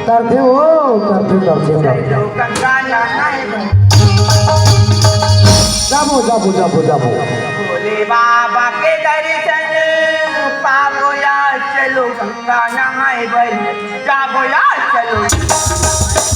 करते हो करते जाबो जाबो जाबो जाबो भोले बाबा के दर्शन पाबो या चलो गंगा नहाए बल जाबो या चलो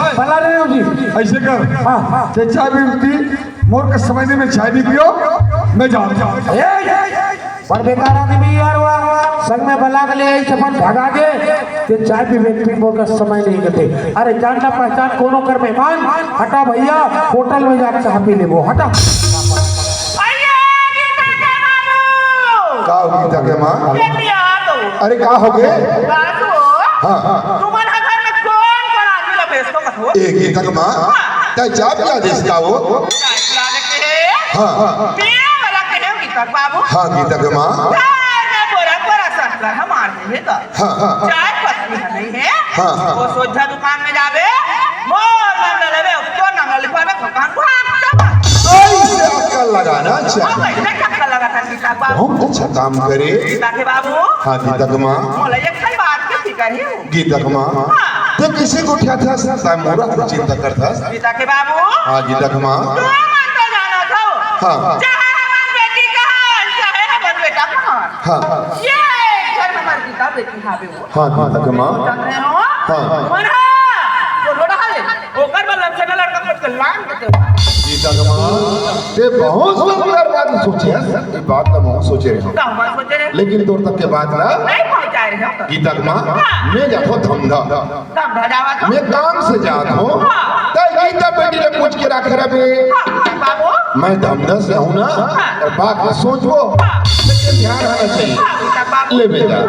ऐसे कर चाय भी पी मोर के समय में चाय भी पियो मैं जा पर बेकार आदमी यार संग में बला के ले चपन भगा दे ते चाय भी व्यक्ति मोर का समय नहीं करते अरे जानता पहचान कोनो कर मेहमान हटा भैया होटल में जाकर चाय पी ले वो हटा का गीता के मां अरे का हो गए हां तुम्हारा घर में कौन कौन आदमी लपेट तो मत हो ए गीता के मां ता जा पिला देस का वो हां पिया वाला कहे गीता बाबू हां गीता के मां मैं बोरा बोरा संस्कार हमार है का चाय पत्नी नहीं है वो सोझा दुकान में जावे मोर मंगल लेवे उसको नंगल लिखवावे दुकान को ऐसे अक्ल लगाना चाहिए अक्ल लगाता गीता बाबू बहुत अच्छा काम करे गीता के बाबू हां गीता के मां बोले एक सही बात के फिकर है गीता के मां तो किसे को उठा था सा मोरा को चिंता करता गीता के बाबू हां गीता के मां तू मन तो जाना था हां चाहे हमार बेटी कहां चाहे हमार बेटा कहां हां ये घर में हमार गीता बेटी हावे हो हां गीता के मां जान रहे हो हां मन तो थोड़ा हाले ओकर बल्लम से लड़का मत कर लान देते गीता के मां ते बहुत सुंदर बात सोची है ये बात तो बहुत सोचे रहे का बात सोचे रहे लेकिन तोर तक के बात ना नहीं पहुंचा रहे हो गीता के मां मैं जातो धमधा तब भजावा तो मैं काम से जात हूं तो गीता बेटी ने पूछ के रख रबे बाबू मैं धमधा से हूं ना और बात को सोचबो लेकिन ध्यान रहना चाहिए ले बेटा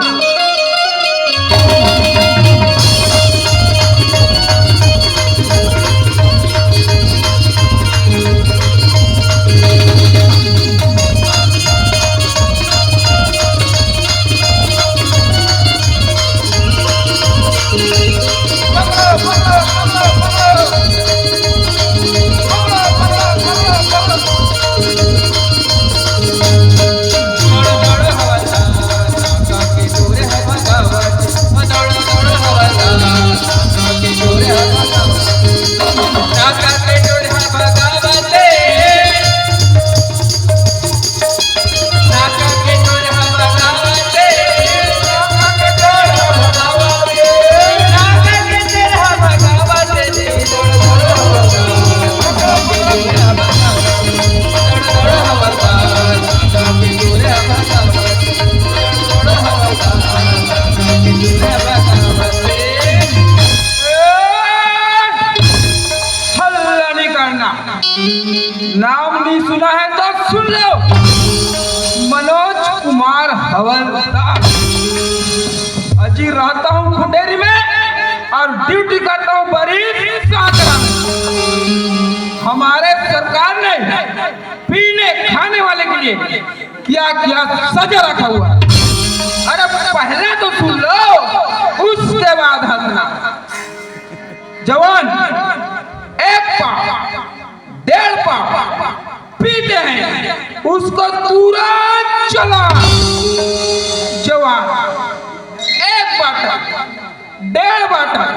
दूर है भगवत नाम नहीं सुना है तो सुन लो, मनोज कुमार हवलदार। अजी रहता हूँ खुटेरी में और ड्यूटी करता हूँ बड़ी साकरा में। हमारे सरकार ने पीने खाने वाले के लिए क्या क्या सजा रखा हुआ। अरे पहले तो सुन लो, उसके बाद हंसना। जवान 1 पाव 1.5 पाव पीते हैं, उसको तुरंत चला। जवान 1 बाटल 1.5 बाटल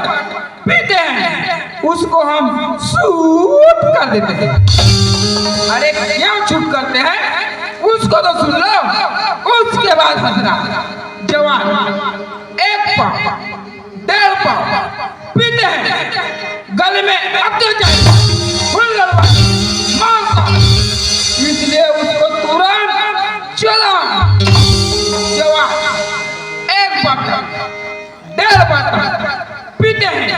पीते हैं, उसको हम शूट कर देते हैं। अरे क्यों शूट करते हैं, उसको तो सुन लो, उसके बाद हंसना। जवान 1 पाव 1.5 पाव पीते हैं, गले में अब तो जाए इसलिए उसको तुरंत चला। जवान 1 बाटल 1.5 बाटल पीते हैं,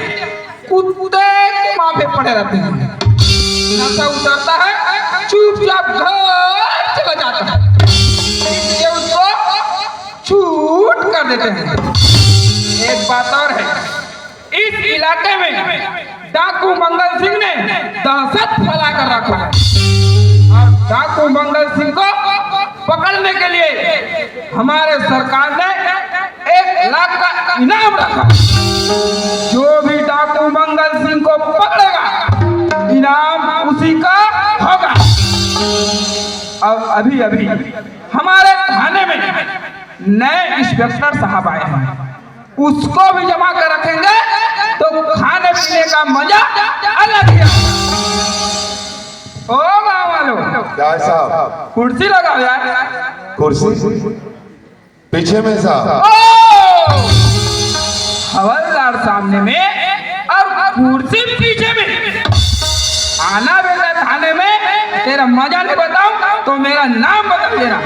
कुत्ते माफे पड़े रहते हैं। नशा उतरता है, चुपचाप घर चला जाता है, इसलिए उसको छूट कर देते हैं। एक बात और है, इस इलाके में डाकू मंगल सिंह ने दहशत फैला कर रखा है और डाकू मंगल सिंह को पकड़ने के लिए हमारे सरकार ने 1 लाख का इनाम रखा। जो भी डाकू मंगल सिंह को पकड़ेगा, इनाम उसी का होगा। और अभी अभी हमारे थाने में नए इंस्पेक्टर साहब आए हैं, उसको भी जमा कर रखेंगे तो खाने पीने का मजा अलग ही। ओ गाँव वालों, क्या साहब? कुर्सी लगाओ यार। कुर्सी पीछे में साहब। हवलदार सामने में और कुर्सी पीछे में। आना बेटा थाने में, तेरा मजा नहीं बताऊं तो मेरा नाम बदल देना।